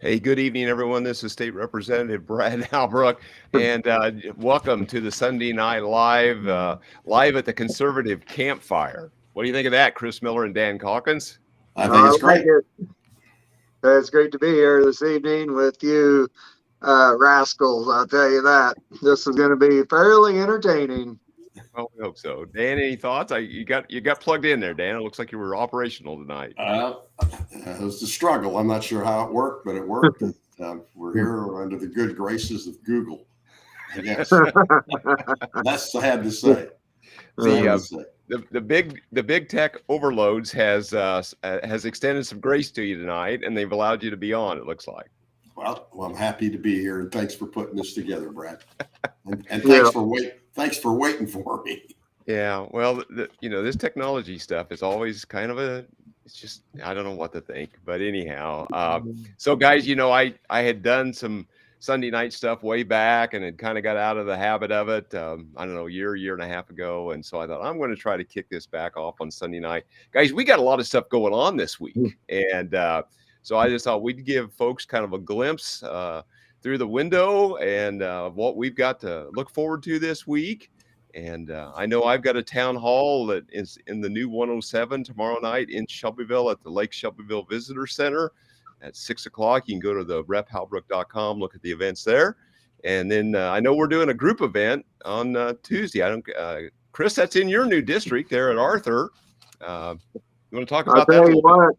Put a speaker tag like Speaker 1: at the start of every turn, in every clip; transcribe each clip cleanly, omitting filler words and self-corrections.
Speaker 1: Hey, good evening, everyone. This is State Representative Brad Albrook, and welcome to the Sunday Night Live, live at the Conservative Campfire. What do you think of that, Chris Miller and Dan Calkins?
Speaker 2: I think it's
Speaker 3: like
Speaker 2: great.
Speaker 3: it. It's great to be here this evening with you, rascals. I'll tell you that. This is going to be fairly entertaining.
Speaker 1: Well, we hope so. Dan, any thoughts? You got plugged in there, Dan. It looks like you were operational tonight.
Speaker 2: It was a struggle. I'm not sure how it worked, but it worked. We're here under the good graces of Google, I guess. That's I had to say.
Speaker 1: The big tech overloads has extended some grace to you tonight, and they've allowed you to be on. It looks like.
Speaker 2: Well, I'm happy to be here, and thanks for putting this together, Brad. And thanks for waiting for me.
Speaker 1: Yeah, well, this technology stuff is always kind of it's just, I don't know what to think. But anyhow, so guys, I had done some Sunday night stuff way back and had kind of got out of the habit of it, I don't know, year and a half ago. And so I thought, I'm going to try to kick this back off on Sunday night. Guys, we got a lot of stuff going on this week. And so I just thought we'd give folks kind of a glimpse through the window and what we've got to look forward to this week. And I know I've got a town hall that is in the new 107 tomorrow night in Shelbyville at the Lake Shelbyville Visitor Center at 6 o'clock. You can go to the rephalbrook.com, look at the events there. And then I know we're doing a group event on Tuesday. Chris, that's in your new district there at Arthur. You want to talk about that?
Speaker 3: I'll tell you what,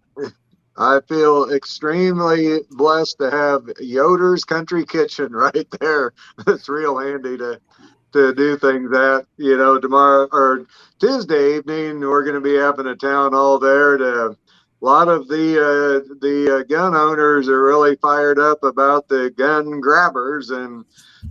Speaker 3: I feel extremely blessed to have Yoder's Country Kitchen right there. It's real handy to do things at. Tomorrow or Tuesday evening, we're going to be having a town hall there. A lot of the gun owners are really fired up about the gun grabbers, and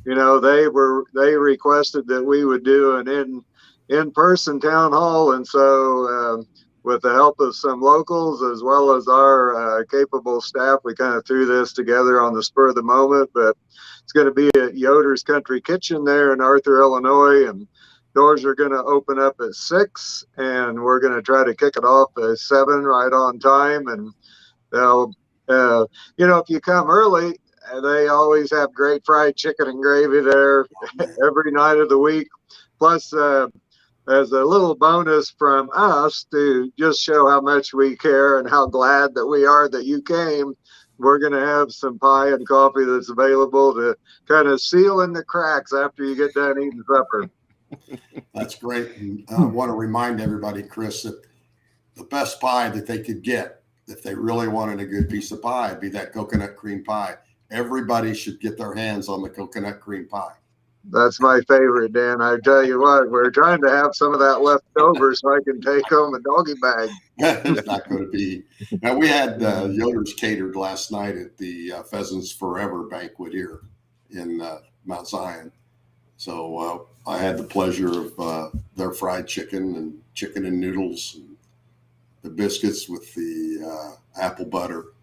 Speaker 3: they requested that we would do an in-person town hall, and so with the help of some locals as well as our capable staff, we kind of threw this together on the spur of the moment. But it's going to be at Yoder's Country Kitchen there in Arthur, Illinois, and doors are going to open up at 6, and we're going to try to kick it off at 7 right on time. And they'll, if you come early, they always have great fried chicken and gravy there every night of the week. Plus, as a little bonus from us to just show how much we care and how glad that we are that you came, we're going to have some pie and coffee that's available to kind of seal in the cracks after you get done eating supper.
Speaker 2: That's great. And I want to remind everybody, Chris, that the best pie that they could get, if they really wanted a good piece of pie, would be that coconut cream pie. Everybody should get their hands on the coconut cream pie.
Speaker 3: That's my favorite, Dan. I tell you what, we're trying to have some of that left over so I can take home a doggy bag.
Speaker 2: It's not going to be. Now, we had Yoder's catered last night at the Pheasants Forever banquet here in Mount Zion. So I had the pleasure of their fried chicken and noodles, and the biscuits with the apple butter.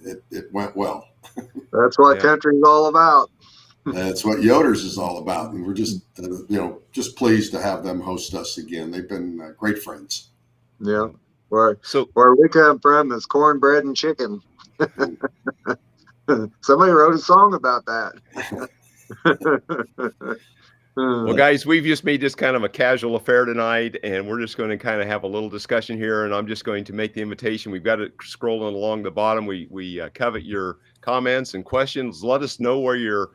Speaker 2: It went well.
Speaker 3: That's what country's all about.
Speaker 2: That's what Yoder's is all about, and we're just just pleased to have them host us again. They've been great friends.
Speaker 3: Yeah, where we come from is cornbread and chicken. Somebody wrote a song about that.
Speaker 1: Well, guys, we've just made this kind of a casual affair tonight, and we're just going to kind of have a little discussion here, and I'm just going to make the invitation. We've got it scrolling along the bottom. We covet your comments and questions. Let us know where you're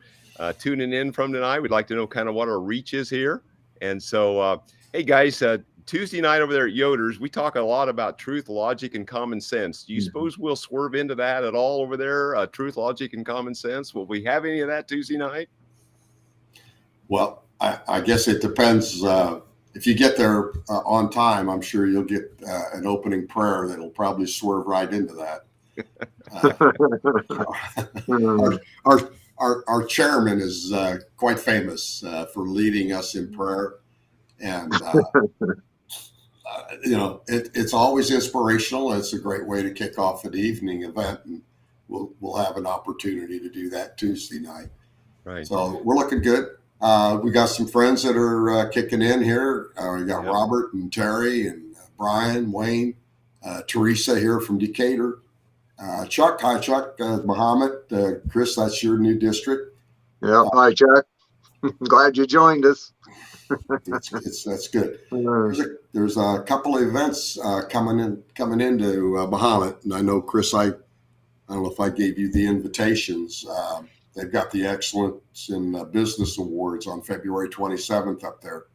Speaker 1: tuning in from tonight. We'd like to know kind of what our reach is here. And so, hey, guys, Tuesday night over there at Yoder's, we talk a lot about truth, logic, and common sense. Do you suppose we'll swerve into that at all over there? Truth, logic, and common sense. Will we have any of that Tuesday night?
Speaker 2: Well, I guess it depends. If you get there on time, I'm sure you'll get an opening prayer that'll probably swerve right into that. Our chairman is quite famous for leading us in prayer, and it's always inspirational. It's a great way to kick off an evening event, and we'll have an opportunity to do that Tuesday night.
Speaker 1: Right.
Speaker 2: So we're looking good. We got some friends that are kicking in here. We got Robert and Terry and Brian, Wayne, Teresa here from Decatur. Chuck, hi, Chuck. Muhammad, Chris, that's your new district.
Speaker 3: Yep. Hi, Chuck. Glad you joined us.
Speaker 2: That's good. There's a couple of events coming into Muhammad, and I know, Chris, I don't know if I gave you the invitations. They've got the Excellence in Business Awards on February 27th up there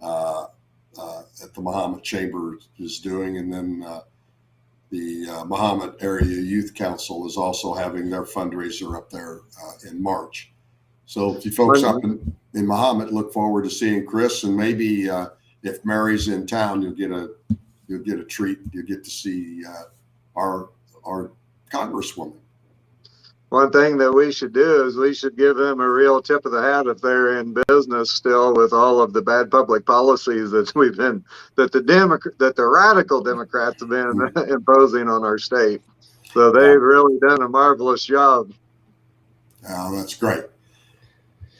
Speaker 2: at the Muhammad Chamber is doing, and then the Muhammad Area Youth Council is also having their fundraiser up there in March. So if you folks up in Muhammad, look forward to seeing Chris, and maybe if Mary's in town, you'll get a treat. You'll get to see our Congresswoman.
Speaker 3: One thing that we should do is we should give them a real tip of the hat if they're in business still with all of the bad public policies that the radical Democrats have been imposing on our state. So they've really done a marvelous job.
Speaker 2: Oh, that's great.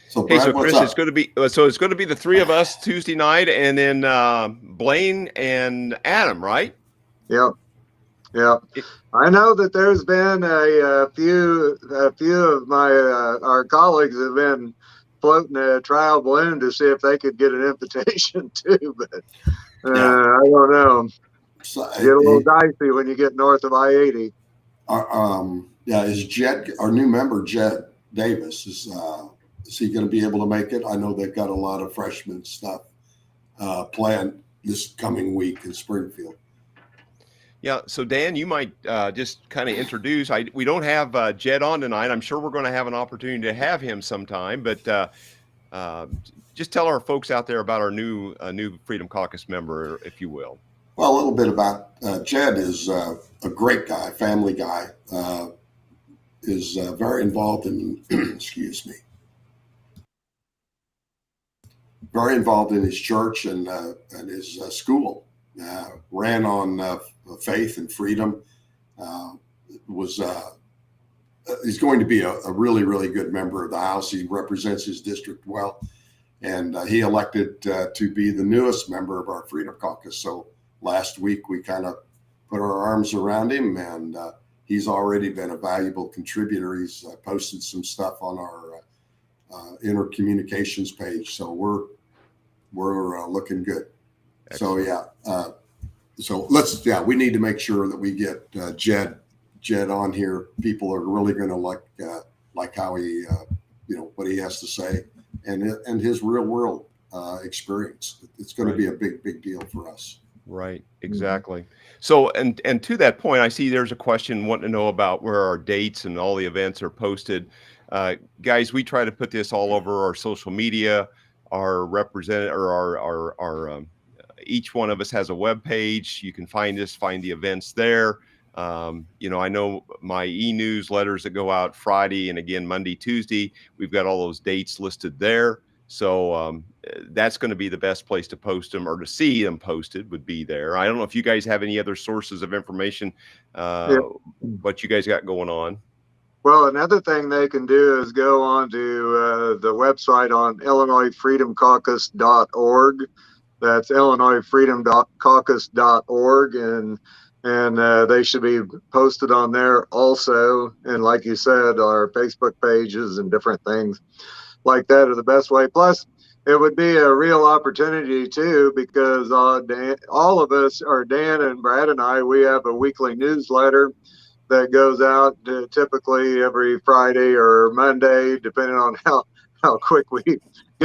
Speaker 2: So,
Speaker 1: Brad,
Speaker 2: hey, so
Speaker 1: Chris, it's going to be the three of us Tuesday night, and then Blaine and Adam, right?
Speaker 3: Yep. Yeah, I know that there's been a few of my our colleagues have been floating a trial balloon to see if they could get an invitation too, but I don't know. So, get a little dicey when you get north of I-80.
Speaker 2: Is Jed, our new member, Jed Davis, is he going to be able to make it? I know they've got a lot of freshman stuff planned this coming week in Springfield.
Speaker 1: Yeah, so Dan, you might just kind of introduce. We don't have Jed on tonight. I'm sure we're going to have an opportunity to have him sometime, but just tell our folks out there about our new Freedom Caucus member, if you will.
Speaker 2: Well, a little bit about Jed is a great guy, family guy, is very involved in, excuse me, very involved in his church and his school. Ran on faith and freedom. He's going to be a really, really good member of the House. He represents his district well, and he elected to be the newest member of our Freedom Caucus. So last week we kind of put our arms around him, and he's already been a valuable contributor. He's posted some stuff on our intercommunications page. So we're looking good. Excellent. So we need to make sure that we get Jed on here. People are really going to like how he, what he has to say and his real world experience. It's going to be a big deal for us.
Speaker 1: Right. Exactly. So, and to that point, I see there's a question wanting to know about where our dates and all the events are posted. Guys, we try to put this all over our social media. Our representative or our each one of us has a web page. You can find the events there. I know my e-newsletters that go out Friday and again Monday, Tuesday. We've got all those dates listed there. So that's going to be the best place to post them, or to see them posted would be there. I don't know if you guys have any other sources of information, what you guys got going on.
Speaker 3: Well, another thing they can do is go on to the website on IllinoisFreedomCaucus.org. That's IllinoisFreedomCaucus.org, and they should be posted on there also. And like you said, our Facebook pages and different things like that are the best way. Plus, it would be a real opportunity too, because all of us, or Dan and Brad and I, we have a weekly newsletter that goes out typically every Friday or Monday, depending on how quick we get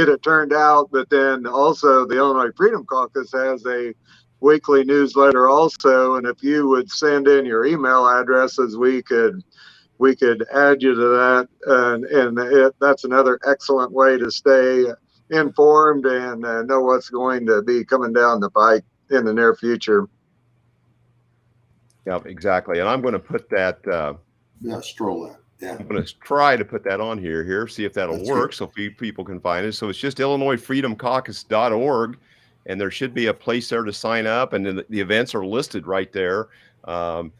Speaker 3: it turned out. But then also the Illinois Freedom Caucus has a weekly newsletter also. And if you would send in your email addresses, we could add you to that. And that's another excellent way to stay informed and know what's going to be coming down the pike in the near future.
Speaker 1: Yeah, exactly. And I'm going to put that.
Speaker 2: Stroll that. Yeah.
Speaker 1: I'm going to try to put that on here, see if that'll work, so people can find it. So it's just IllinoisFreedomCaucus.org, and there should be a place there to sign up, and then the events are listed right there. Now,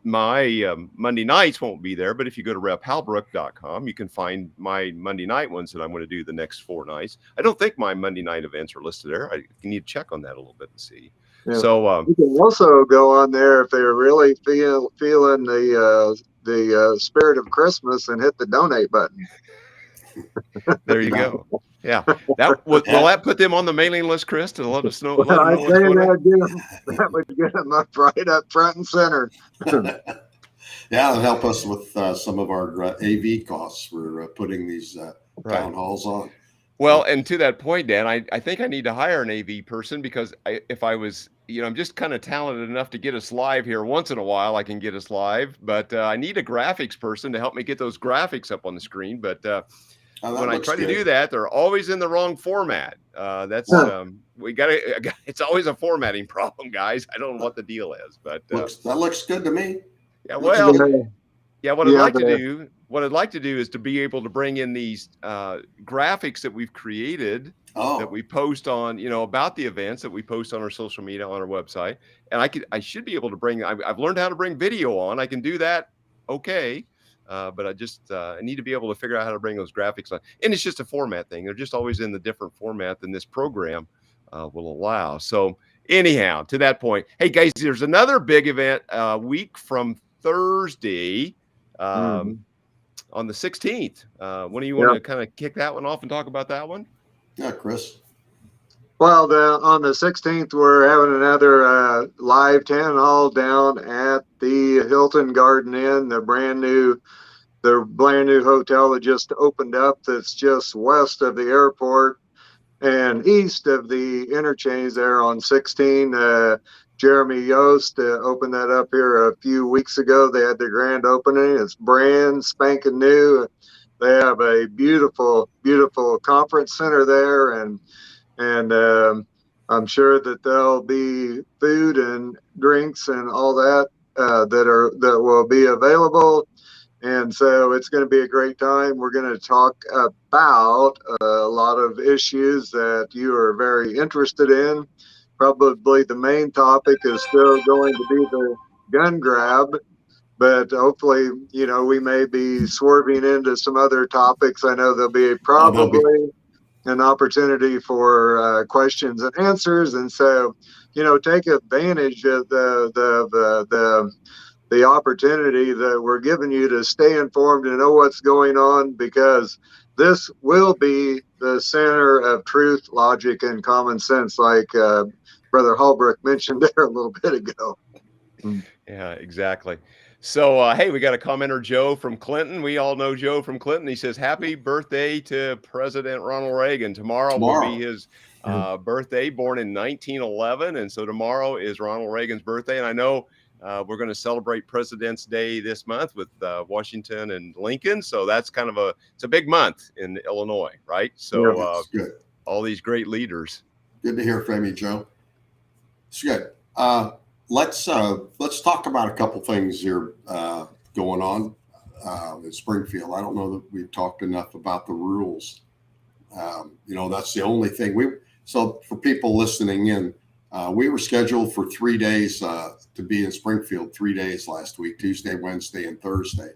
Speaker 1: my Monday nights won't be there, but if you go to rephalbrook.com, you can find my Monday night ones that I'm going to do the next 4 nights. I don't think my Monday night events are listed there. I need to check on that a little bit and see.
Speaker 3: Yeah.
Speaker 1: So
Speaker 3: You can also go on there if they're really feeling the spirit of Christmas and hit the donate button.
Speaker 1: there you go. Yeah, will
Speaker 2: Yeah.
Speaker 1: that put them on the mailing list, Chris, to let us know, let them
Speaker 3: I
Speaker 1: know what's
Speaker 3: say
Speaker 1: going on?
Speaker 3: that would get them up right up front and center.
Speaker 2: Yeah, it'll help us with some of our AV costs for putting these
Speaker 1: Right.
Speaker 2: town halls on.
Speaker 1: Well, and to that point, Dan, I think I need to hire an AV person because if I was, I'm just kind of talented enough to get us live here once in a while. I can get us live, but I need a graphics person to help me get those graphics up on the screen. But
Speaker 2: Oh, that
Speaker 1: when I
Speaker 2: looks
Speaker 1: try to
Speaker 2: good.
Speaker 1: do that, they're always in the wrong format. That's
Speaker 2: Huh.
Speaker 1: we got to. It's always a formatting problem, guys. I don't know what the deal is, but
Speaker 2: That looks good to me.
Speaker 1: yeah.
Speaker 2: Looks
Speaker 1: Well,
Speaker 2: good.
Speaker 1: yeah, what I'd
Speaker 3: Yeah,
Speaker 1: like to do is to be able to bring in these graphics that we've created that
Speaker 2: Oh,
Speaker 1: we post on, about the events that we post on our social media, on our website. And I should be able to bring, I've learned how to bring video on. I can do that. Okay. But I need to be able to figure out how to bring those graphics on. And it's just a format thing. They're just always in the different format than this program will allow. So anyhow, to that point, hey guys, there's another big event week from Thursday.
Speaker 3: Mhm.
Speaker 1: On the 16th. When do you want
Speaker 3: Yeah.
Speaker 1: to kind of kick that one off and talk about that one?
Speaker 2: yeah, Chris.
Speaker 3: Well, on the 16th, we're having another live town hall down at the Hilton Garden Inn, the brand new hotel that just opened up. That's just west of the airport and east of the interchange there on 16. Jeremy Yost opened that up here a few weeks ago. They had the grand opening. It's brand spanking new. They have a beautiful, beautiful conference center there, and I'm sure that there'll be food and drinks and all that that will be available. And so it's going to be a great time. We're going to talk about a lot of issues that you are very interested in. Probably the main topic is still going to be the gun grab, but hopefully, we may be swerving into some other topics. I know there'll be
Speaker 2: Oh, there'll be.
Speaker 3: probably an opportunity for questions and answers, and so take advantage of the opportunity that we're giving you to stay informed and know what's going on, because this will be the center of truth, logic, and common sense, like Brother Holbrook mentioned there a little bit ago.
Speaker 1: Yeah, exactly. So, hey, we got a commenter, Joe from Clinton. We all know Joe from Clinton. He says, happy birthday to President Ronald Reagan. Tomorrow will be his birthday, born in 1911. And so tomorrow is Ronald Reagan's birthday. And I know we're going to celebrate President's Day this month with Washington and Lincoln. So that's it's a big month in Illinois, right? So
Speaker 2: Good.
Speaker 1: all these great leaders.
Speaker 2: Good to hear from you, Joe. It's good. Let's talk about a couple things here going on in Springfield. I don't know that we've talked enough about the rules. That's the only thing so for people listening in, we were scheduled for 3 days to be in Springfield 3 days last week, Tuesday, Wednesday, and Thursday.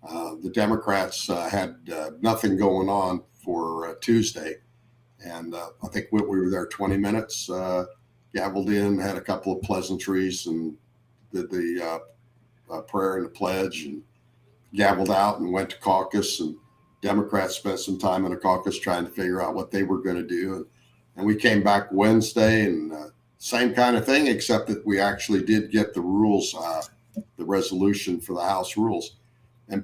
Speaker 2: The Democrats had nothing going on for Tuesday. And I think we were there 20 minutes, gavelled in, had a couple of pleasantries, and did the prayer and the pledge, and gavelled out and went to caucus. And Democrats spent some time in a caucus trying to figure out what they were going to do. And we came back Wednesday, and same kind of thing, except that we actually did get the rules, the resolution for the House rules. And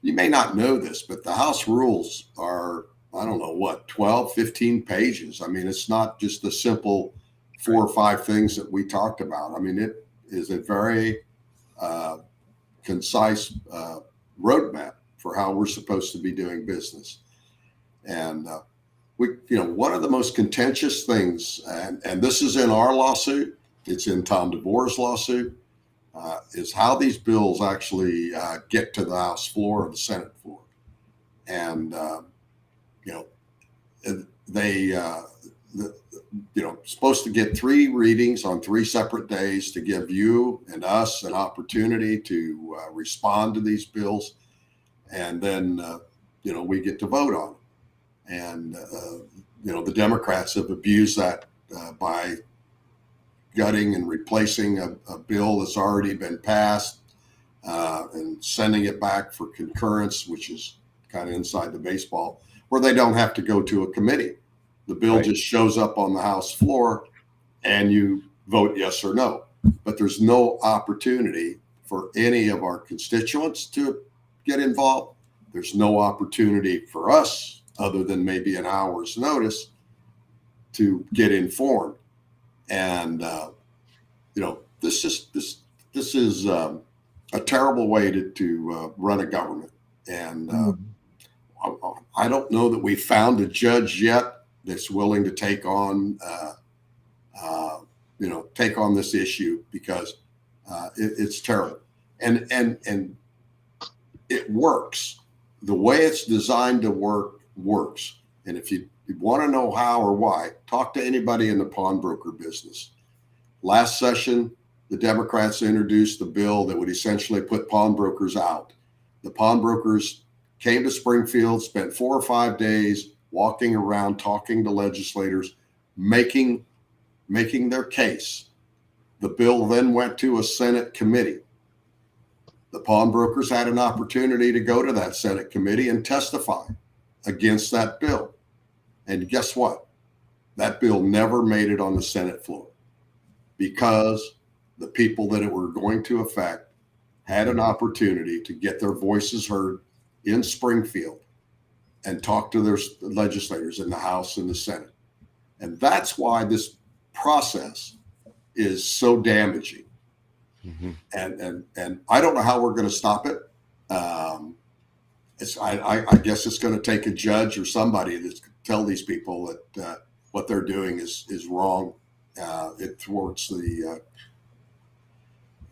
Speaker 2: you may not know this, but the House rules are, I don't know, 12, 15 pages. I mean, it's not just a simple 4 or 5 things that we talked about. I mean, it is a very concise roadmap for how we're supposed to be doing business. And one of the most contentious things, and this is in our lawsuit, it's in Tom DeVore's lawsuit, is how these bills actually get to the House floor or the Senate floor. And supposed to get 3 readings on 3 separate days to give you and us an opportunity to respond to these bills. And then, we get to vote on it. And, the Democrats have abused that by gutting and replacing a bill that's already been passed and sending it back for concurrence, which is kind of inside the baseball, where they don't have to go to a committee. The bill just shows up on the House floor and you vote yes or no. But there's no opportunity for any of our constituents to get involved. There's no opportunity for us, other than maybe an hour's notice, to get informed. And this is a terrible way to run a government. And I don't know that we found a judge yet that's willing to take on this issue, because it's terrible. And it works. The way it's designed to work works. And if you want to know how or why, talk to anybody in the pawnbroker business. Last session, the Democrats introduced a bill that would essentially put pawnbrokers out. The pawnbrokers came to Springfield, spent 4 or 5 days walking around, talking to legislators, making their case. The bill then went to a Senate committee. The pawnbrokers had an opportunity to go to that Senate committee and testify against that bill. And guess what? That bill never made it on the Senate floor, because the people that it were going to affect had an opportunity to get their voices heard in Springfield and talk to their legislators in the House and the Senate. And that's why this process is so damaging. Mm-hmm. And I don't know how we're going to stop it. I guess it's going to take a judge or somebody to tell these people that what they're doing is wrong. It thwarts the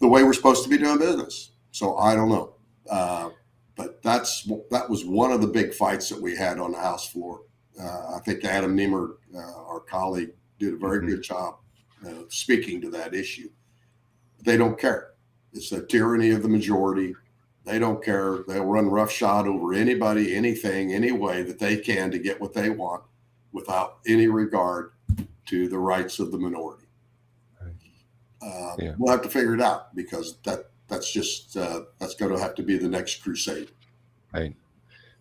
Speaker 2: way we're supposed to be doing business. So I don't know. But that was one of the big fights that we had on the House floor. I think Adam Niemer, our colleague, did a very good job speaking to that issue. They don't care. It's the tyranny of the majority. They don't care. They'll run roughshod over anybody, anything, any way that they can to get what they want, without any regard to the rights of the minority. We'll have to figure it out, because that's going to have to be the next crusade.
Speaker 1: Right.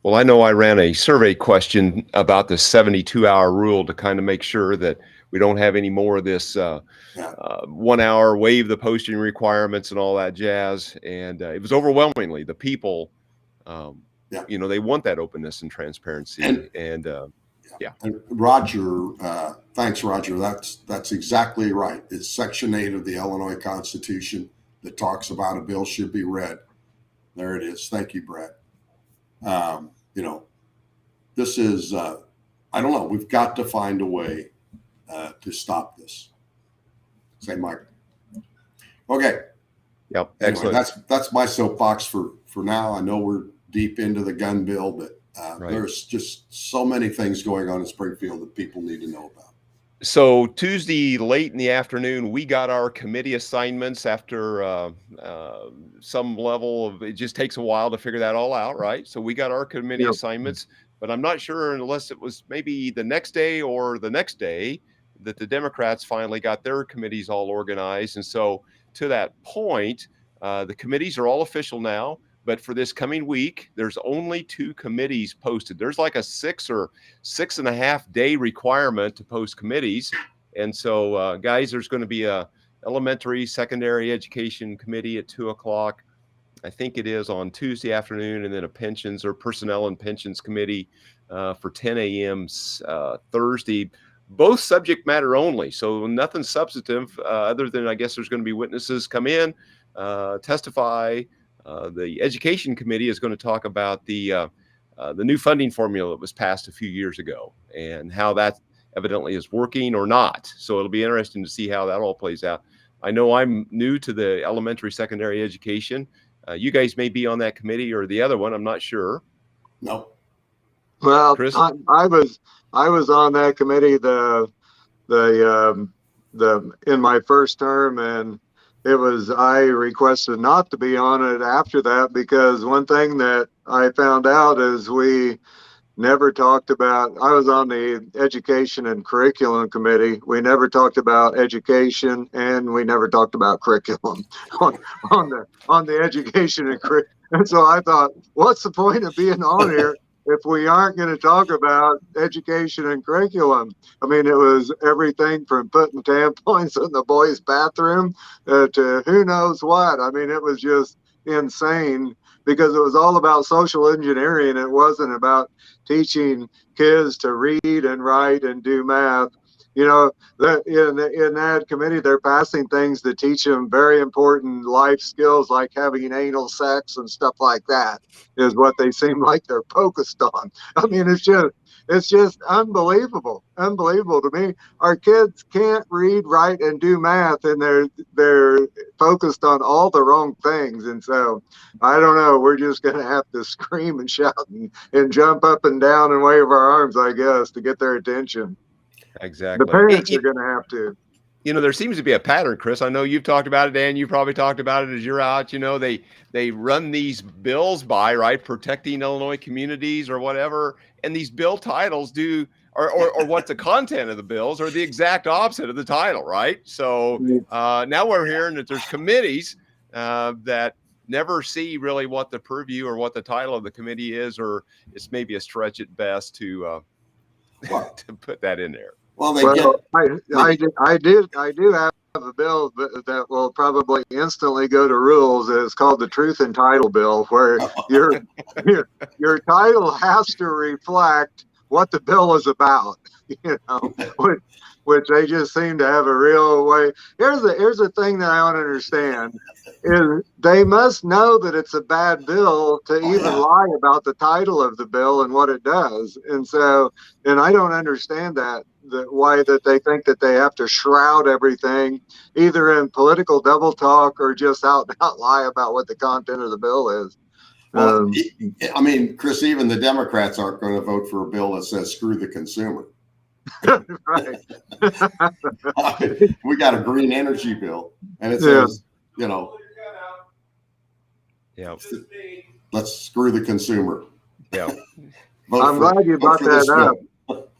Speaker 1: Well, I know I ran a survey question about the 72-hour rule to kind of make sure that we don't have any more of this 1 hour waive the posting requirements and all that jazz. And it was overwhelmingly the people, they want that openness and transparency. And
Speaker 2: Roger, thanks, Roger. That's exactly right. It's Section 8 of the Illinois Constitution that talks about a bill should be read. There it is. Thank you, Brad. This is, I don't know. We've got to find a way to stop this. Say, Mike. Okay.
Speaker 1: Yep.
Speaker 2: Anyway,
Speaker 1: Excellent.
Speaker 2: that's my soapbox for now. I know we're deep into the gun bill, but there's just so many things going on in Springfield that people need to know about.
Speaker 1: So Tuesday late in the afternoon, we got our committee assignments after some level of, it just takes a while to figure that all out, right? So we got our committee assignments, but I'm not sure, unless it was maybe the next day or the next day, that the Democrats finally got their committees all organized. And so to that point, the committees are all official now. But for this coming week, there's only 2 committees posted. There's like a 6 or 6.5 day requirement to post committees. And so, guys, there's going to be a elementary, secondary education committee at 2:00. I think it is on Tuesday afternoon, and then a pensions or personnel and pensions committee for 10 a.m. Thursday. Both subject matter only. So nothing substantive other than, I guess, there's going to be witnesses come in, testify. The education committee is going to talk about the new funding formula that was passed a few years ago and how that evidently is working or not. So it'll be interesting to see how that all plays out. I know I'm new to the elementary, secondary education. You guys may be on that committee or the other one. I'm not sure.
Speaker 2: No.
Speaker 3: Well,
Speaker 1: Chris?
Speaker 3: I was on that committee the in my first term, and I requested not to be on it after that, because one thing that I found out is we never talked about. I was on the Education and Curriculum Committee. We never talked about education, and we never talked about curriculum on, on the education and curriculum. And so I thought, what's the point of being on here if we aren't going to talk about education and curriculum? I mean, it was everything from putting tampons in the boys' bathroom to who knows what. I mean, it was just insane because it was all about social engineering. It wasn't about teaching kids to read and write and do math. You know, that in that committee, they're passing things to teach them very important life skills like having anal sex and stuff like that is what they seem like they're focused on. I mean, it's just unbelievable to me. Our kids can't read, write, and do math, and they're focused on all the wrong things. And so I don't know, we're just going to have to scream and shout and jump up and down and wave our arms, I guess, to get their attention.
Speaker 1: Exactly.
Speaker 3: The parents are going to have to.
Speaker 1: You know, there seems to be a pattern, Chris. I know you've talked about it, Dan. You probably talked about it as you're out. You know, they run these bills by, right, protecting Illinois communities or whatever, and these bill titles do, or what the content of the bills are the exact opposite of the title, right? So now we're hearing that there's committees that never see really what the purview or what the title of the committee is, or it's maybe a stretch at best to put that in there.
Speaker 2: Well,
Speaker 3: I do have a bill that will probably instantly go to rules. It's called the Truth and Title Bill, where your title has to reflect what the bill is about. You know, which they just seem to have a real way. Here's the thing that I don't understand is they must know that it's a bad bill to even lie about the title of the bill and what it does. And so, and I don't understand why they think that they have to shroud everything either in political double talk or just out and out lie about what the content of the bill is.
Speaker 2: Well, I mean, Chris, even the Democrats aren't going to vote for a bill that says screw the consumer.
Speaker 3: Right.
Speaker 2: We got a green energy bill, and it says, you know, let's screw the consumer.
Speaker 1: Yeah.
Speaker 3: I'm glad you brought that up.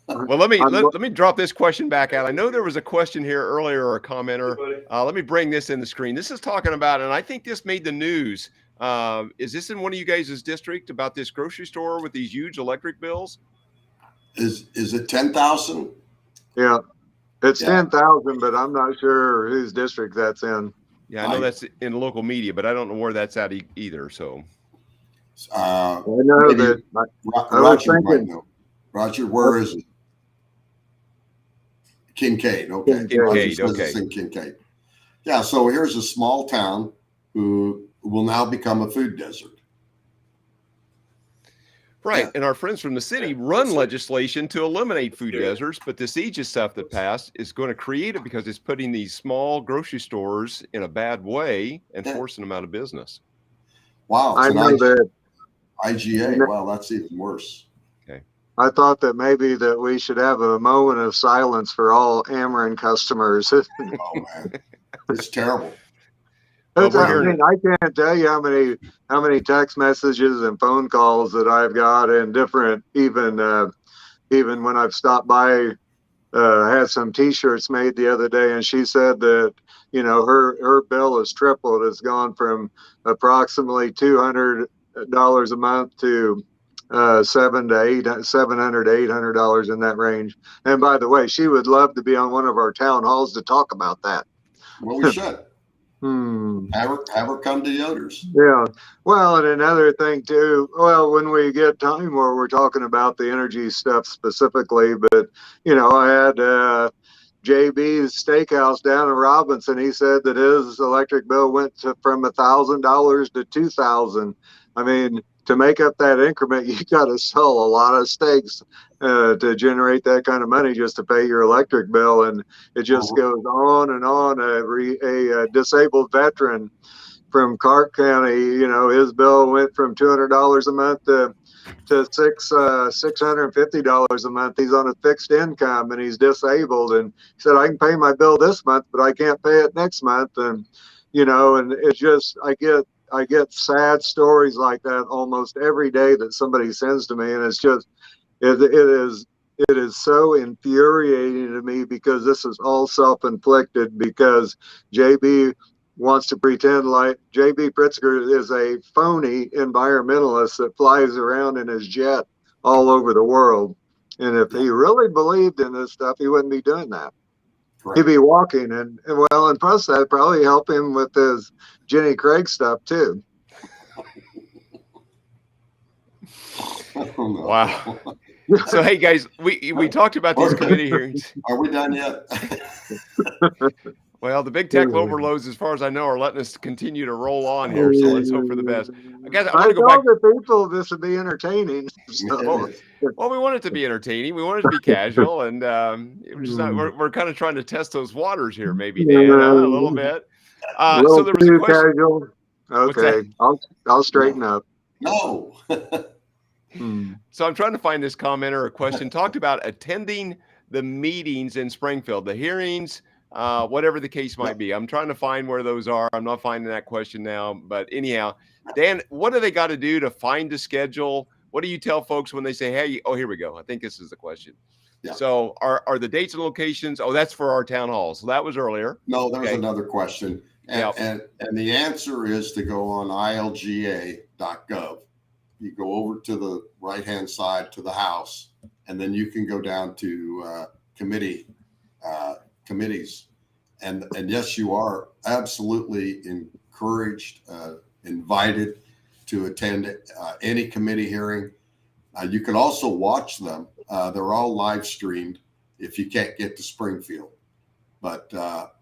Speaker 1: Well, let me drop this question back out. I know there was a question here earlier or a commenter. Let me bring this in the screen. This is talking about, and I think this made the news. Is this in one of you guys' district about this grocery store with these huge electric bills?
Speaker 2: Is it 10,000?
Speaker 3: Yeah, it's 10,000, but I'm not sure whose district that's in.
Speaker 1: Yeah, I know that's in local media, but I don't know where that's at either. So
Speaker 3: I know that.
Speaker 2: Roger might know. Roger, where is it? Kincaid. Okay.
Speaker 1: Kincaid. Okay.
Speaker 2: It's in Kincaid. Yeah. So here's a small town who will now become a food desert.
Speaker 1: Right. And our friends from the city run legislation to eliminate food deserts, but this Aegis stuff that passed is going to create it because it's putting these small grocery stores in a bad way and forcing them out of business.
Speaker 2: Wow.
Speaker 3: I know that.
Speaker 2: IGA. Wow, that's even worse.
Speaker 1: Okay.
Speaker 3: I thought that maybe that we should have a moment of silence for all Ameren customers.
Speaker 2: Oh, man. It's terrible.
Speaker 3: I mean, I can't tell you how many text messages and phone calls that I've got, and different even when I've stopped by. I had some T-shirts made the other day, and she said that her bill has tripled. It's gone from approximately $200 a month to $700 to $800 in that range. And by the way, she would love to be on one of our town halls to talk about that.
Speaker 2: Well, we should. Have her come to Yoder's.
Speaker 3: Yeah. Well, and another thing too. Well, when we get time where we're talking about the energy stuff specifically, but I had JB's Steakhouse down in Robinson. He said that his electric bill went from $1,000 to $2,000. I mean, to make up that increment, you got to sell a lot of steaks to generate that kind of money just to pay your electric bill, and it just goes on and on. A disabled veteran from Clark County, his bill went from $200 a month to $650 a month. He's on a fixed income and he's disabled, and he said, I can pay my bill this month, but I can't pay it next month. And and it's just I get sad stories like that almost every day that somebody sends to me, and it's just It is so infuriating to me because this is all self-inflicted because JB wants to pretend like JB Pritzker is a phony environmentalist that flies around in his jet all over the world. And if he really believed in this stuff, he wouldn't be doing that.
Speaker 2: Correct.
Speaker 3: He'd be walking and plus that'd probably help him with his Jenny Craig stuff too.
Speaker 2: Oh, no.
Speaker 1: Wow. So, hey guys, we talked about these committee hearings.
Speaker 2: Are we done yet?
Speaker 1: Well, the big tech overloads, as far as I know, are letting us continue to roll on here. So let's hope for the best. I guess I want to go back.
Speaker 3: The people this would be entertaining. So.
Speaker 1: Well, we want it to be entertaining. We want it to be casual, and we're kind of trying to test those waters here, maybe, Dan, a little bit. So there was a question.
Speaker 3: Casual. Okay, I'll straighten up.
Speaker 2: No.
Speaker 1: So I'm trying to find this comment or a question. Talked about attending the meetings in Springfield, the hearings, whatever the case might be. I'm trying to find where those are. I'm not finding that question now. But anyhow, Dan, what do they got to do to find a schedule? What do you tell folks when they say, hey, oh, here we go. I think this is the question. Yeah. So are the dates and locations? Oh, that's for our town halls. So that was earlier.
Speaker 2: No, there was another question. And the answer is to go on ilga.gov. You go over to the right-hand side to the House, and then you can go down to committees. And yes, you are absolutely encouraged, invited to attend any committee hearing. You can also watch them. They're all live streamed if you can't get to Springfield. But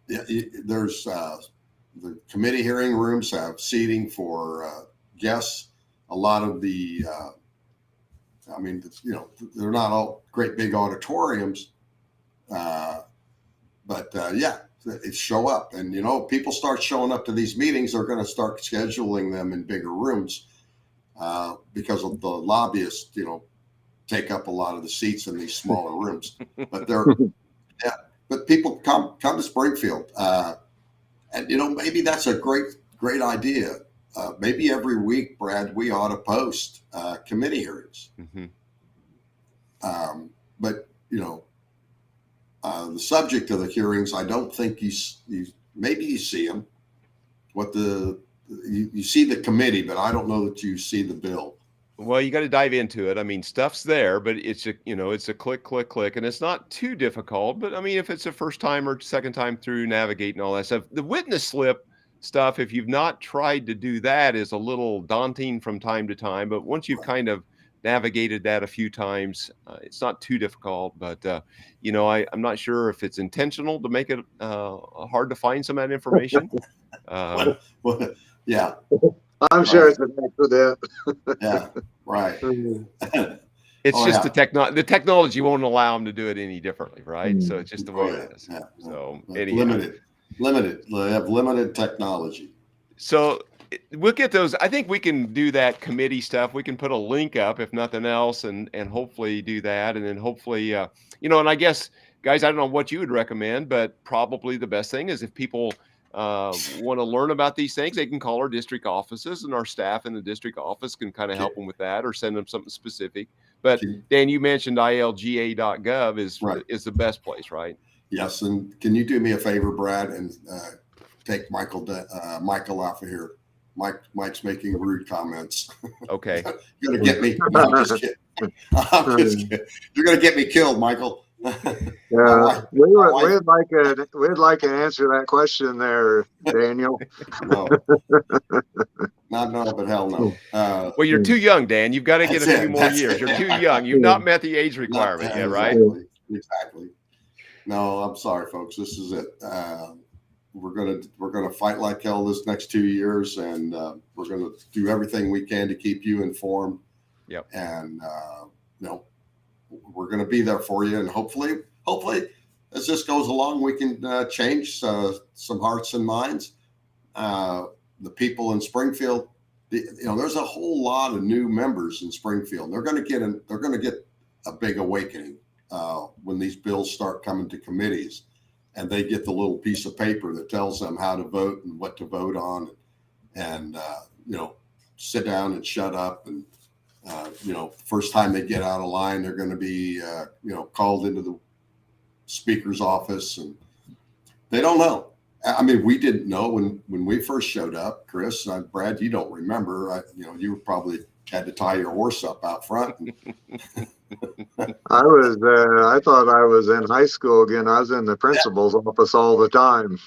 Speaker 2: there's the committee hearing rooms have seating for guests. A lot of the, they're not all great big auditoriums, but show up. And, people start showing up to these meetings, they're going to start scheduling them in bigger rooms because of the lobbyists, take up a lot of the seats in these smaller rooms. But but people come to Springfield. And, maybe that's a great idea. Maybe every week, Brad, we ought to post committee hearings. Mm-hmm. But the subject of the hearings, I don't think you see them. You see the committee, but I don't know that you see the bill.
Speaker 1: Well, you got to dive into it. I mean, stuff's there, but it's a click, and it's not too difficult. But I mean, if it's a first time or second time through navigating all that stuff, the witness slip stuff, if you've not tried to do that, is a little daunting from time to time. But once you've kind of navigated that a few times, it's not too difficult. But I'm not sure if it's intentional to make it hard to find some of that information.
Speaker 2: Yeah,
Speaker 3: I'm sure it's an accident.
Speaker 2: Yeah, right.
Speaker 1: It's just the technology won't allow them to do it any differently, right? So it's just the way it is.
Speaker 2: Yeah.
Speaker 1: So
Speaker 2: limited. They have limited technology.
Speaker 1: So we'll get those. I think we can do that committee stuff. We can put a link up, if nothing else, and hopefully do that. And then hopefully, and I guess, guys, I don't know what you would recommend, but probably the best thing is if people want to learn about these things, they can call our district offices, and our staff in the district office can kind of help them with that or send them something specific. But Dan, you mentioned ilga.gov is the best place, right?
Speaker 2: Yes, and can you do me a favor, Brad, and take Michael off of here? Mike's making rude comments.
Speaker 1: Okay.
Speaker 2: You're gonna get me. No, I'm just kidding. You're gonna get me killed, Michael.
Speaker 3: Yeah, we'd like to answer that question there, Daniel.
Speaker 2: No. Not no, but hell no.
Speaker 1: Well, you're too young, Dan. You've got to get a few more years. You're too young. You've not met the age requirement yet, right?
Speaker 2: Exactly. No, I'm sorry, folks. This is it. We're gonna fight like hell this next 2 years, and we're gonna do everything we can to keep you informed.
Speaker 1: Yep.
Speaker 2: And we're gonna be there for you, and hopefully, as this goes along, we can change some hearts and minds. The people in Springfield, there's a whole lot of new members in Springfield. They're gonna get a big awakening when these bills start coming to committees, and they get the little piece of paper that tells them how to vote and what to vote on, and sit down and shut up, First time they get out of line, they're going to be, called into the speaker's office, and they don't know. I mean, we didn't know when we first showed up, Chris. Brad, you don't remember. You probably had to tie your horse up out front.
Speaker 3: I thought I was in high school again. I was in the principal's office all the time.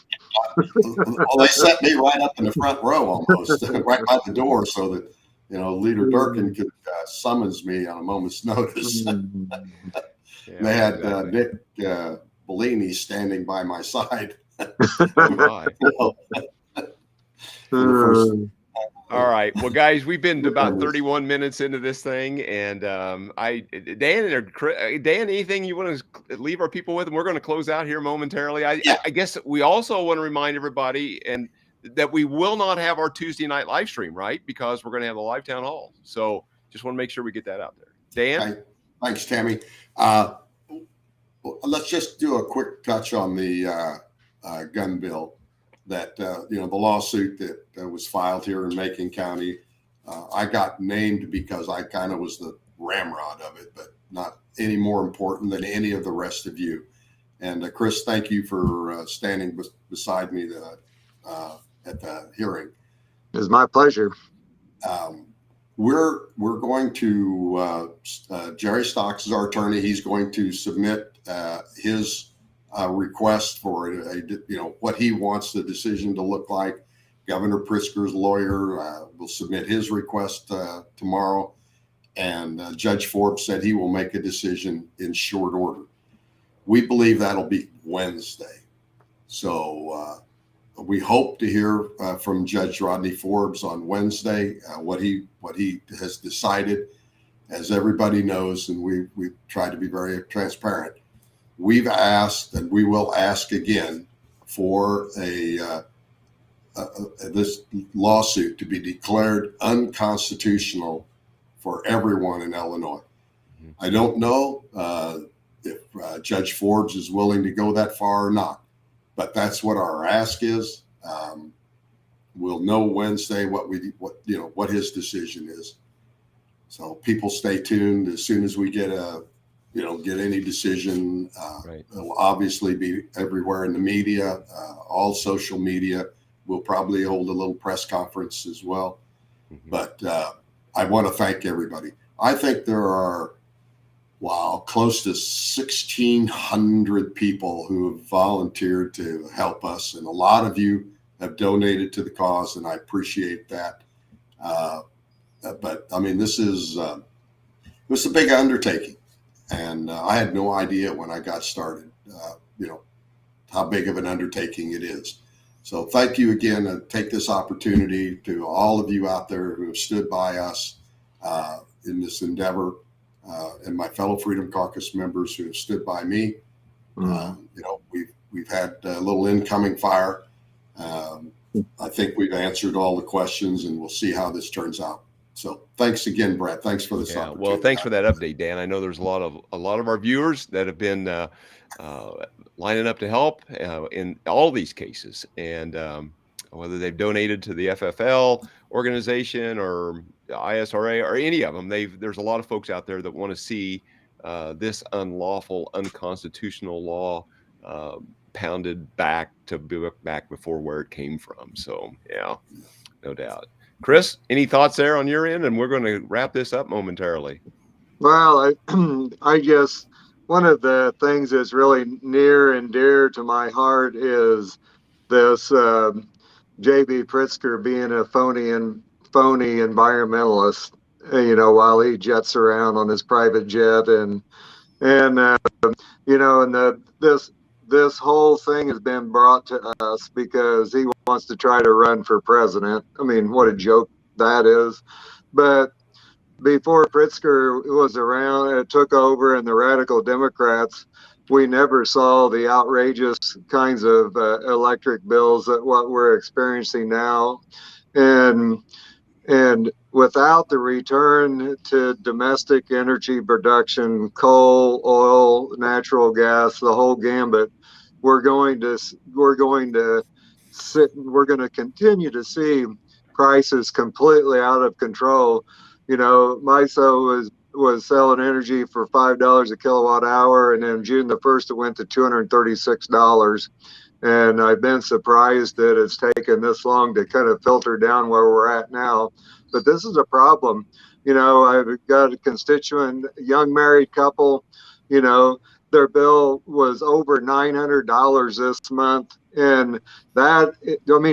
Speaker 2: Well, they set me right up in the front row almost, right by the door, so that, Leader Durkin could summons me on a moment's notice. They had exactly. Nick Bellini standing by my side.
Speaker 1: All right. Well, guys, we've been about 31 minutes into this thing, and Dan, anything you want to leave our people with? And we're going to close out here momentarily. I guess we also want to remind everybody and that we will not have our Tuesday night live stream, right? Because we're going to have a live town hall. So just want to make sure we get that out there. Dan?
Speaker 2: Thanks, Tammy. Let's just do a quick touch on the gun bill. That the lawsuit that was filed here in Macon County, I got named because I kind of was the ramrod of it, but not any more important than any of the rest of you. And Chris, thank you for standing beside me at the hearing.
Speaker 3: It was my pleasure.
Speaker 2: We're going to Jerry Stocks is our attorney. He's going to submit his request for what he wants the decision to look like. Governor Pritzker's lawyer will submit his request tomorrow, and Judge Forbes said he will make a decision in short order. We believe that'll be Wednesday. So we hope to hear from Judge Rodney Forbes on Wednesday what he has decided. As everybody knows, and we try to be very transparent, we've asked, and we will ask again, for this lawsuit to be declared unconstitutional for everyone in Illinois. I don't know if Judge Forbes is willing to go that far or not, but that's what our ask is. We'll know Wednesday what his decision is. So people stay tuned. As soon as we get get any decision, it'll obviously be everywhere in the media, all social media. We'll probably hold a little press conference as well. But I want to thank everybody. I think there are, close to 1,600 people who have volunteered to help us. And a lot of you have donated to the cause, and I appreciate that. But I mean, this is a big undertaking. And I had no idea when I got started, how big of an undertaking it is. So thank you again, and take this opportunity to all of you out there who have stood by us in this endeavor, and my fellow Freedom Caucus members who have stood by me. We've had a little incoming fire. I think we've answered all the questions, and we'll see how this turns out. So thanks again, Brett. Thanks for this opportunity.
Speaker 1: Well, thanks for that update, Dan. I know there's a lot of our viewers that have been lining up to help in all these cases, and whether they've donated to the FFL organization or ISRA or any of them, there's a lot of folks out there that want to see this unlawful, unconstitutional law pounded back before where it came from. So yeah, no doubt. Chris, any thoughts there on your end? And we're going to wrap this up momentarily.
Speaker 3: Well, I guess one of the things that's really near and dear to my heart is this J.B. Pritzker being a phony environmentalist, while he jets around on his private jet and this whole thing has been brought to us because he wants to try to run for president. I mean, what a joke that is. But before Pritzker was around, took over, and the radical Democrats, we never saw the outrageous kinds of electric bills that what we're experiencing now. And without the return to domestic energy production, coal, oil, natural gas, the whole gambit, we're going to continue to see prices completely out of control. MISO was selling energy for $5 a kilowatt hour, and then June the 1st it went to $236. And I've been surprised that it's taken this long to kind of filter down where we're at now. But this is a problem. I've got a constituent, young married couple, their bill was over $900 this month. And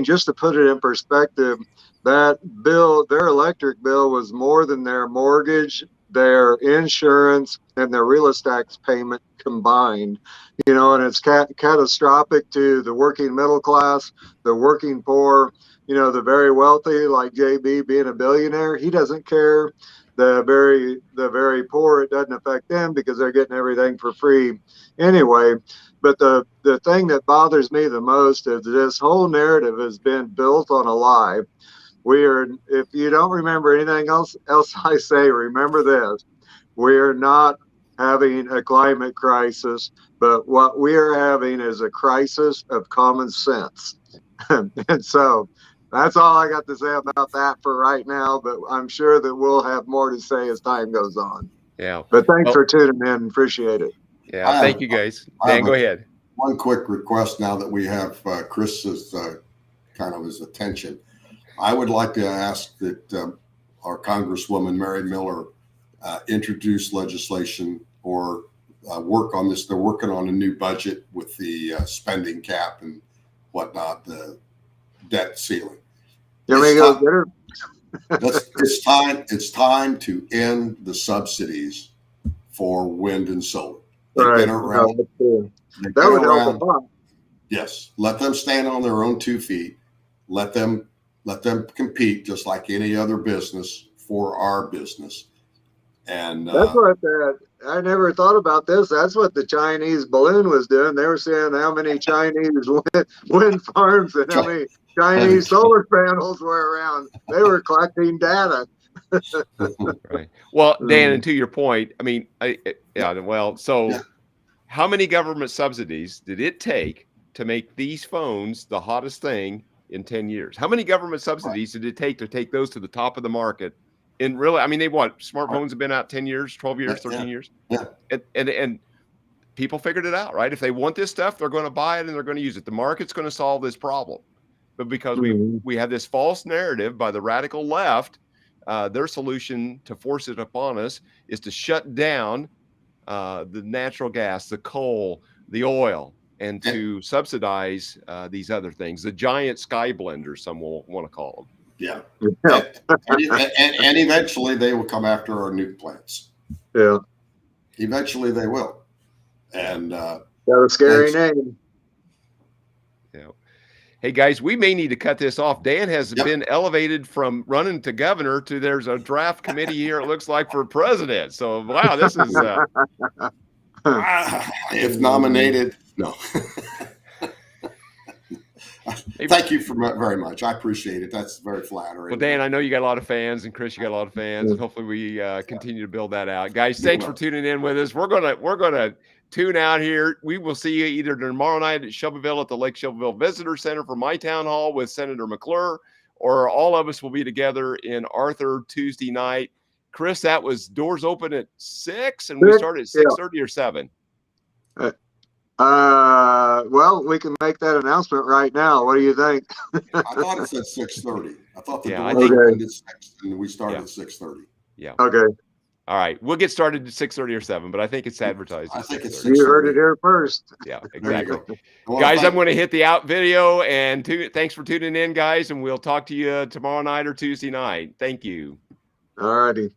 Speaker 3: just to put it in perspective, that bill, their electric bill, was more than their mortgage, their insurance, and their real estate payment combined. And it's catastrophic to the working middle class, the working poor, the very wealthy, like JB being a billionaire. He doesn't care. The very poor, it doesn't affect them because they're getting everything for free anyway. But the thing that bothers me the most is this whole narrative has been built on a lie. If you don't remember anything else I say, remember this: we are not having a climate crisis, but what we are having is a crisis of common sense. And so that's all I got to say about that for right now, but I'm sure that we'll have more to say as time goes on.
Speaker 1: Yeah.
Speaker 3: But thanks for tuning in. Appreciate it.
Speaker 1: Yeah. Thank you, guys. Dan, go ahead.
Speaker 2: One quick request now that we have Chris's kind of his attention. I would like to ask that our Congresswoman Mary Miller introduce legislation or work on this. They're working on a new budget with the spending cap and whatnot, the debt ceiling. It's time to end the subsidies for wind and solar. They've been around.
Speaker 3: That would help a lot.
Speaker 2: Yes, let them stand on their own 2 feet. Let them compete just like any other business for our business. And
Speaker 3: that's what I never thought about this. That's what the Chinese balloon was doing. They were saying how many Chinese wind farms and how many Chinese solar panels were around. They were collecting data.
Speaker 1: Right. Well, Dan, and to your point, I mean, how many government subsidies did it take to make these phones the hottest thing in 10 years? How many government subsidies did it take to take those to the top of the market? And really, I mean, smartphones have been out 10 years, 12 years, 13 years.
Speaker 2: Yeah.
Speaker 1: And people figured it out, right? If they want this stuff, they're going to buy it and they're going to use it. The market's going to solve this problem. But because we have this false narrative by the radical left, their solution to force it upon us is to shut down the natural gas, the coal, the oil, and to subsidize these other things, the giant sky blenders, some will want to call them.
Speaker 2: Yeah. And eventually they will come after our nuke plants.
Speaker 3: Yeah.
Speaker 2: Eventually they will. And
Speaker 3: got a scary name.
Speaker 1: Yeah. Hey guys, we may need to cut this off. Dan has been elevated from running to governor to there's a draft committee here, it looks like, for president. So wow, this is
Speaker 2: if nominated, no. Thank you very much. I appreciate it. That's very flattering.
Speaker 1: Well, Dan, I know you got a lot of fans, and Chris, you got a lot of fans, and hopefully we continue to build that out. Guys, thanks for tuning in with us. We're gonna tune out here. We will see you either tomorrow night at Shelbyville at the Lake Shelbyville Visitor Center for my town hall with Senator McClure, or all of us will be together in Arthur Tuesday night. Chris, that was doors open at 6, and we started at 6:30 or 7.
Speaker 3: Well, we can make that announcement right now. What do you think?
Speaker 2: I thought it said 6:30. I thought the door opened at 6 and we started at 6:30.
Speaker 1: Yeah.
Speaker 3: Okay.
Speaker 1: All right. We'll get started at 6:30 or 7, but I think it's advertised.
Speaker 2: I think it's 6:30.
Speaker 3: You heard it here first.
Speaker 1: Yeah, exactly. Guys, I'm going to hit the out video, and thanks for tuning in, guys, and we'll talk to you tomorrow night or Tuesday night. Thank you.
Speaker 3: All righty.